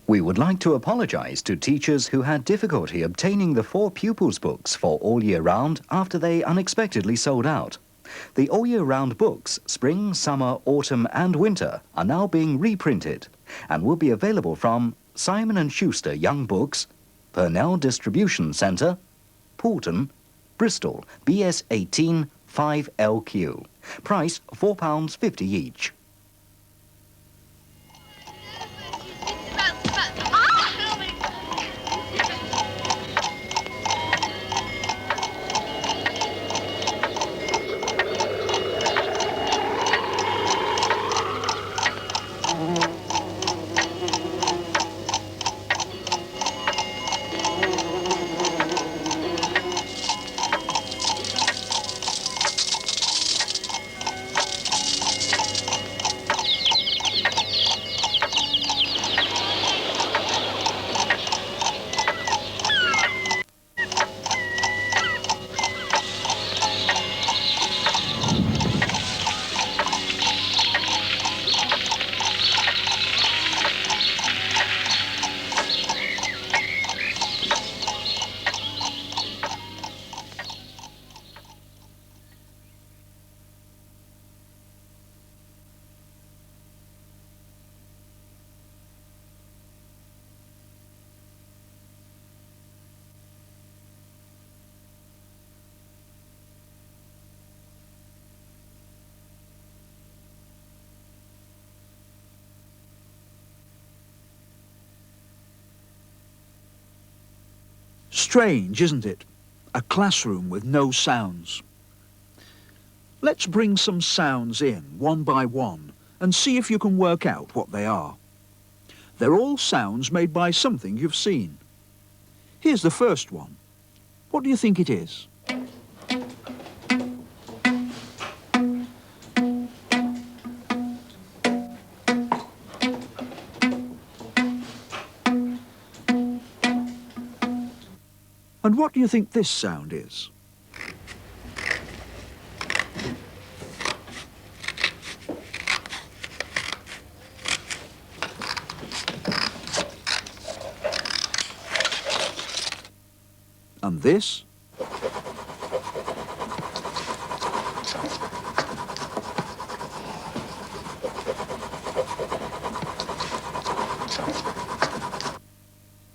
We would like to apologise to teachers who had difficulty obtaining the 4 Pupils books for all year round after they unexpectedly sold out. The all year round books, spring, summer, autumn and winter, are now being reprinted and will be available from Simon & Schuster Young Books, Purnell Distribution Centre, Poulton, Bristol, BS 18 5LQ. Price £4.50 each. Strange, isn't it? A classroom with no sounds. Let's bring some sounds in, one by one, and see if you can work out what they are. They're all sounds made by something you've seen. Here's the first one. What do you think it is? And what do you think this sound is? And this?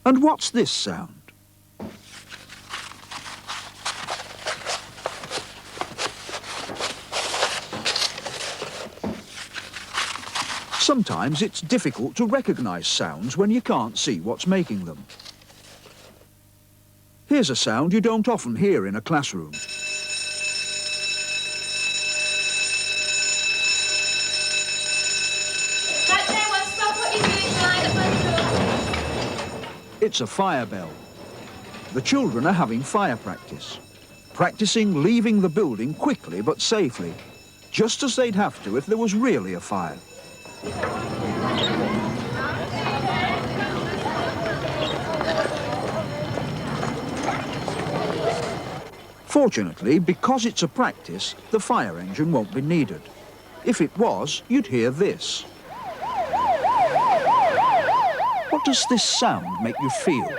And what's this sound? Sometimes it's difficult to recognise sounds when you can't see what's making them. Here's a sound you don't often hear in a classroom. It's a fire bell. The children are having fire practice, practising leaving the building quickly but safely, just as they'd have to if there was really a fire. Fortunately, because it's a practice, the fire engine won't be needed. If it was, you'd hear this. What does this sound make you feel?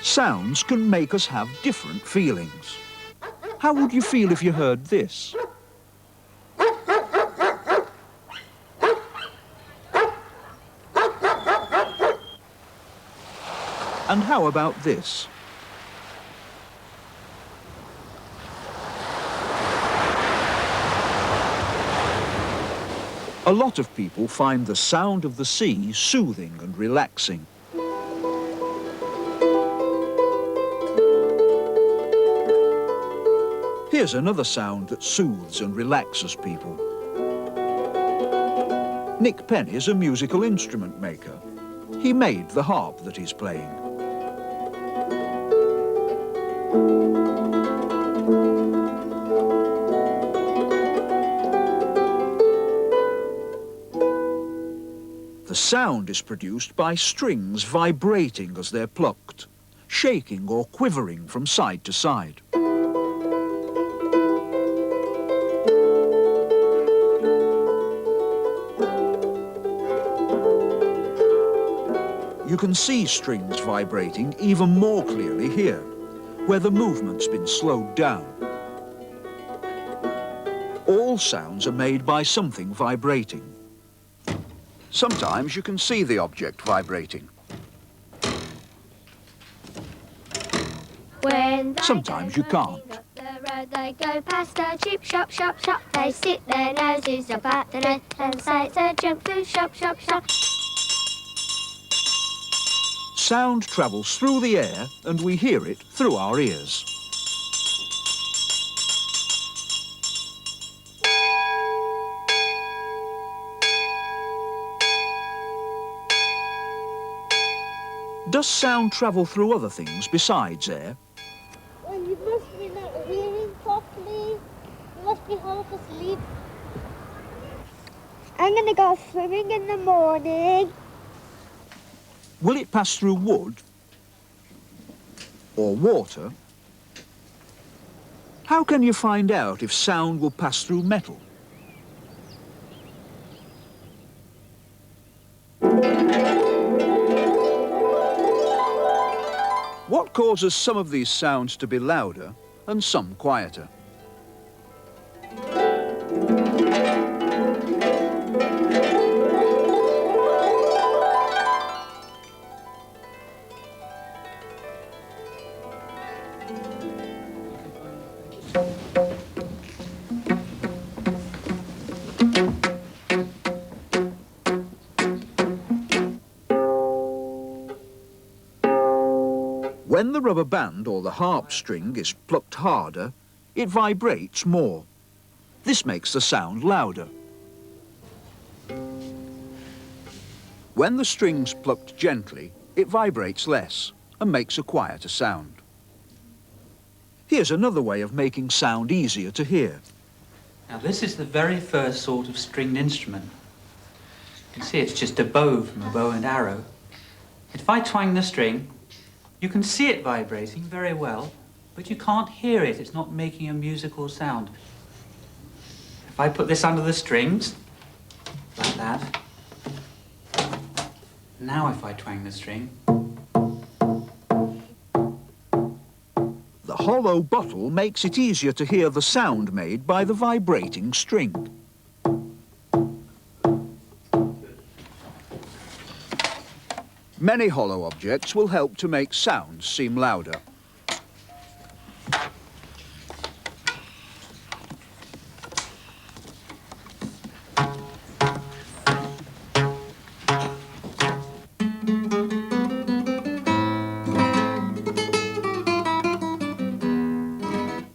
Sounds can make us have different feelings. How would you feel if you heard this? And how about this? A lot of people find the sound of the sea soothing and relaxing. Here's another sound that soothes and relaxes people. Nick Penny's a musical instrument maker. He made the harp that he's playing. The sound is produced by strings vibrating as they're plucked, shaking or quivering from side to side. You can see strings vibrating even more clearly here, where the movement's been slowed down. All sounds are made by something vibrating. Sometimes you can see the object vibrating. Sometimes you can't. They go past a cheap shop, shop, shop. They stick their noses up at the nose and say it's a junk food shop, shop, shop. Sound travels through the air and we hear it through our ears. Does sound travel through other things besides air? Well, you must be not hearing properly. You must be half asleep. I'm going to go swimming in the morning. Will it pass through wood or water? How can you find out if sound will pass through metal? What causes some of these sounds to be louder and some quieter? When the rubber band or the harp string is plucked harder, it vibrates more. This makes the sound louder. When the string's plucked gently, it vibrates less and makes a quieter sound. Here's another way of making sound easier to hear. Now this is the very first sort of stringed instrument. You can see it's just a bow from a bow and arrow. If I twang the string, you can see it vibrating very well, but you can't hear it. It's not making a musical sound. If I put this under the strings, like that, now if I twang the string, The hollow bottle makes it easier to hear the sound made by the vibrating string. Many hollow objects will help to make sounds seem louder.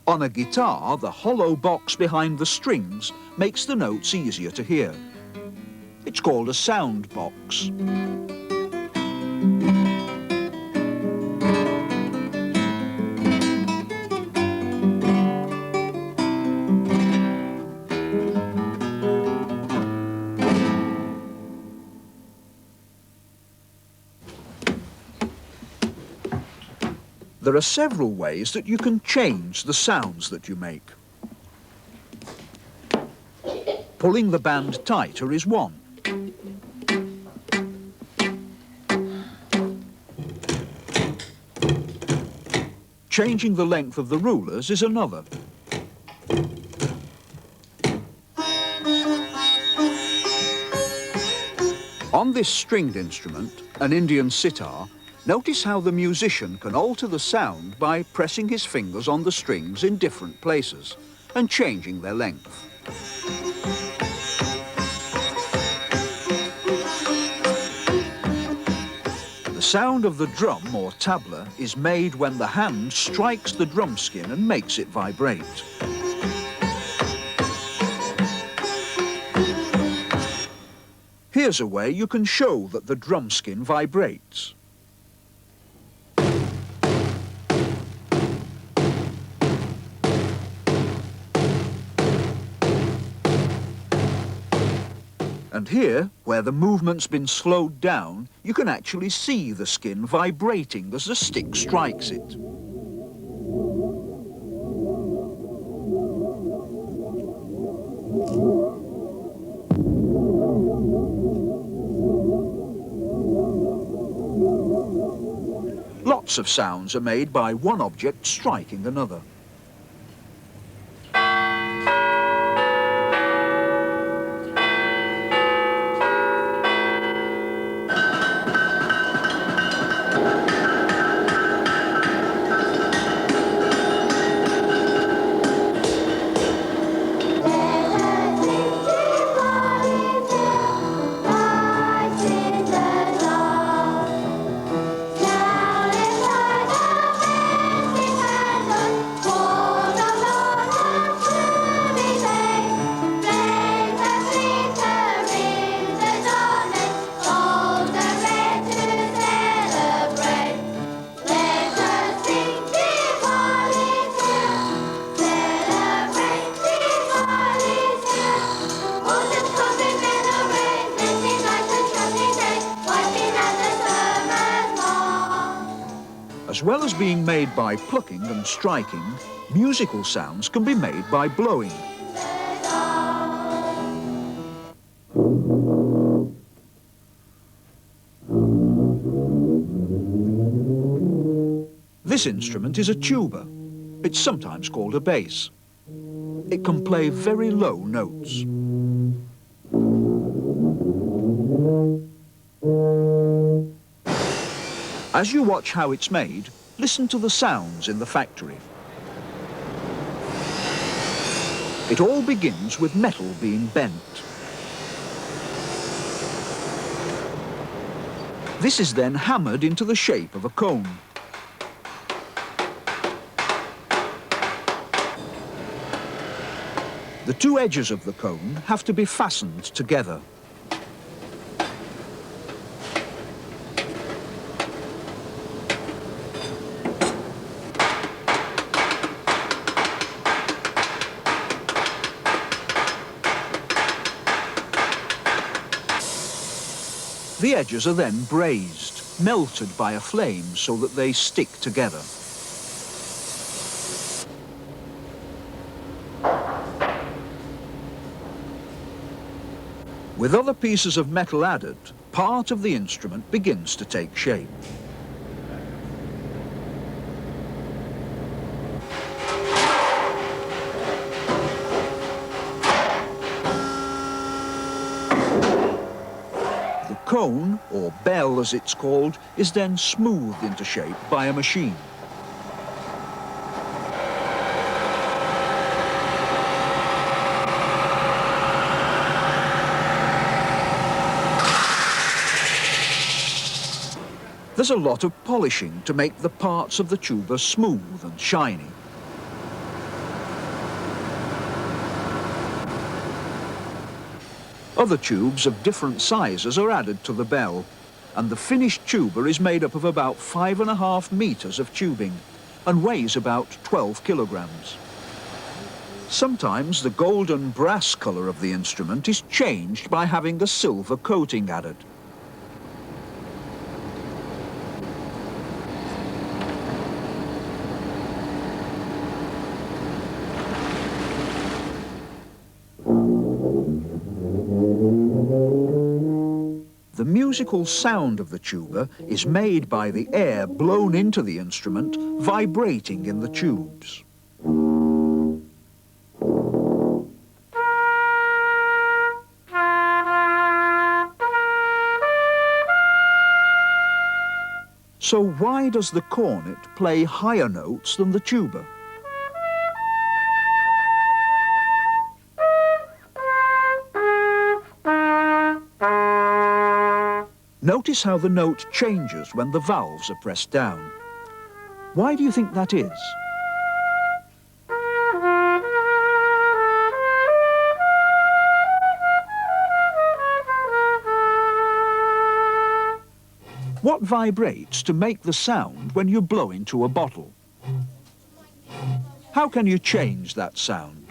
On a guitar, the hollow box behind the strings makes the notes easier to hear. It's called a sound box. The There are several ways that you can change the sounds that you make. Pulling the band tighter is one. Changing the length of the rulers is another. On this stringed instrument, an Indian sitar, notice how the musician can alter the sound by pressing his fingers on the strings in different places and changing their length. The sound of the drum, or tabla, is made when the hand strikes the drum skin and makes it vibrate. Here's a way you can show that the drum skin vibrates. And here, where the movement's been slowed down, you can actually see the skin vibrating as the stick strikes it. Lots of sounds are made by one object striking another. As well as being made by plucking and striking, musical sounds can be made by blowing. This instrument is a tuba. It's sometimes called a bass. It can play very low notes. As you watch how it's made, listen to the sounds in the factory. It all begins with metal being bent. This is then hammered into the shape of a cone. The two edges of the cone have to be fastened together. The edges are then brazed, melted by a flame so that they stick together. With other pieces of metal added, part of the instrument begins to take shape. The cone, or bell as it's called, is then smoothed into shape by a machine. There's a lot of polishing to make the parts of the tuba smooth and shiny. Other tubes of different sizes are added to the bell, and the finished tuba is made up of about 5.5 meters of tubing and weighs about 12 kilograms. Sometimes the golden brass color of the instrument is changed by having a silver coating added. musical sound of the tuba is made by the air blown into the instrument vibrating in the tubes. So why does the cornet play higher notes than the tuba? Notice how the note changes when the valves are pressed down. Why do you think that is? What vibrates to make the sound when you blow into a bottle? How can you change that sound?